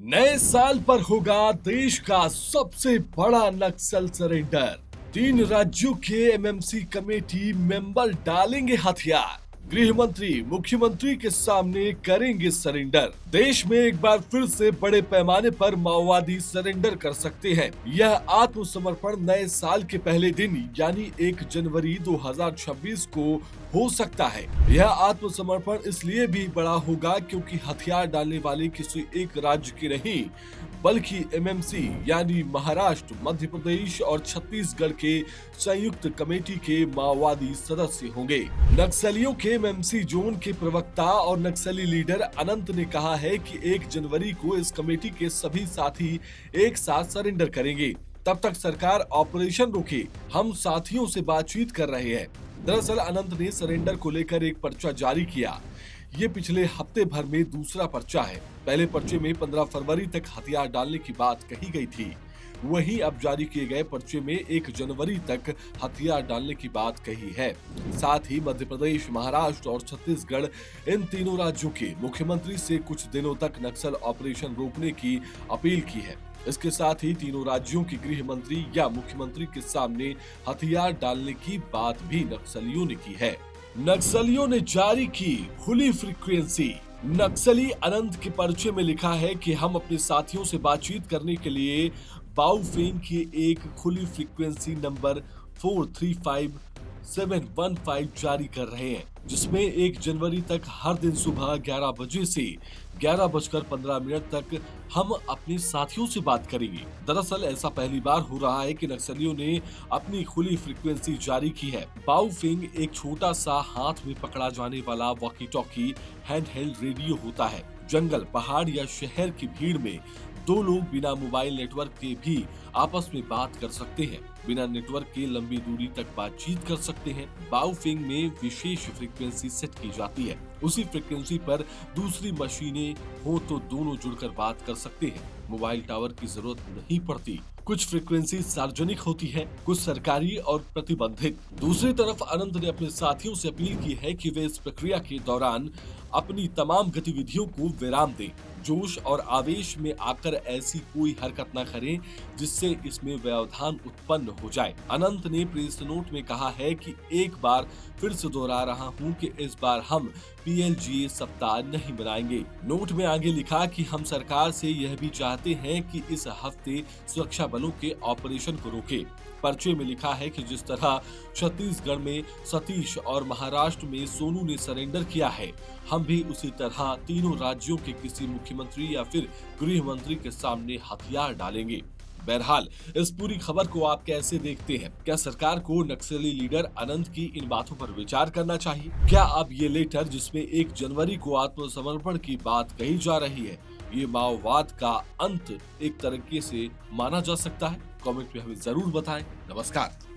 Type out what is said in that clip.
नए साल पर होगा देश का सबसे बड़ा नक्सल सरेंडर। 3 राज्यों के एमएमसी कमेटी मेंबर डालेंगे हथियार। गृह मंत्री मुख्यमंत्री के सामने करेंगे सरेंडर। देश में एक बार फिर से बड़े पैमाने पर माओवादी सरेंडर कर सकते हैं। यह आत्मसमर्पण नए साल के पहले दिन यानी 1 जनवरी 2026 को हो सकता है। यह आत्मसमर्पण इसलिए भी बड़ा होगा क्योंकि हथियार डालने वाले किसी एक राज्य के नहीं बल्कि एमएमसी यानी महाराष्ट्र, मध्य प्रदेश और छत्तीसगढ़ के संयुक्त कमेटी के माओवादी सदस्य होंगे। नक्सलियों के एमएमसी जोन के प्रवक्ता और नक्सली लीडर अनंत ने कहा है कि 1 जनवरी को इस कमेटी के सभी साथी एक साथ सरेंडर करेंगे। तब तक सरकार ऑपरेशन रोके, हम साथियों से बातचीत कर रहे हैं। दरअसल अनंत ने सरेंडर को लेकर एक पर्चा जारी किया। ये पिछले हफ्ते भर में दूसरा पर्चा है। पहले पर्चे में 15 फरवरी तक हथियार डालने की बात कही गई थी। वहीं अब जारी किए गए पर्चे में 1 जनवरी तक हथियार डालने की बात कही है। साथ ही मध्य प्रदेश, महाराष्ट्र और छत्तीसगढ़ इन तीनों राज्यों के मुख्यमंत्री से कुछ दिनों तक नक्सल ऑपरेशन रोकने की अपील की है। इसके साथ ही तीनों राज्यों के गृह मंत्री या मुख्यमंत्री के सामने हथियार डालने की बात भी नक्सलियों ने की है। नक्सलियों ने जारी की खुली फ्रीक्वेंसी। नक्सली अनंत के पर्चे में लिखा है कि हम अपने साथियों से बातचीत करने के लिए बाउफेन की एक खुली फ्रीक्वेंसी नंबर 435715 जारी कर रहे हैं, जिसमें 1 जनवरी तक हर दिन सुबह 11 बजे से 11:15 तक हम अपने साथियों से बात करेंगे। दरअसल ऐसा पहली बार हो रहा है कि नक्सलियों ने अपनी खुली फ्रीक्वेंसी जारी की है। बाउफिंग एक छोटा सा हाथ में पकड़ा जाने वाला वॉकी टॉकी हैंडहेल्ड रेडियो होता है। जंगल, पहाड़ या शहर की भीड़ में 2 लोग बिना मोबाइल नेटवर्क के भी आपस में बात कर सकते हैं। बिना नेटवर्क के लंबी दूरी तक बातचीत कर सकते हैं। बाउफिंग में विशेष फ्रीक्वेंसी सेट की जाती है। उसी फ्रीक्वेंसी पर दूसरी मशीनें हो तो दोनों जुड़कर बात कर सकते हैं। मोबाइल टावर की जरूरत नहीं पड़ती। कुछ फ्रीक्वेंसी सार्वजनिक होती है, कुछ सरकारी और प्रतिबंधित। दूसरी तरफ अनंत ने अपने साथियों से अपील की है कि वे इस प्रक्रिया के दौरान अपनी तमाम गतिविधियों को विराम दें। जोश और आवेश में आकर ऐसी कोई हरकत न करें जिससे इसमें व्यवधान उत्पन्न हो जाए। अनंत ने प्रेस नोट में कहा है कि एक बार फिर से दोहरा रहा हूं कि इस बार हम पीएलजीए सप्ताह नहीं मनाएंगे। नोट में आगे लिखा कि हम सरकार से यह भी चाहते हैं कि इस हफ्ते सुरक्षा बलों के ऑपरेशन को रोके। पर्चे में लिखा है कि जिस तरह छत्तीसगढ़ में सतीश और महाराष्ट्र में सोनू ने सरेंडर किया है, हम भी उसी तरह तीनों राज्यों के किसी मुख्यमंत्री या फिर गृह मंत्री के सामने हथियार डालेंगे। बहरहाल इस पूरी खबर को आप कैसे देखते हैं? क्या सरकार को नक्सली लीडर अनंत की इन बातों पर विचार करना चाहिए? क्या अब ये लेटर जिसमें 1 जनवरी को आत्मसमर्पण की बात कही जा रही है, ये माओवाद का अंत एक तरीके से माना जा सकता है? कमेंट में हमें जरूर बताएं। नमस्कार।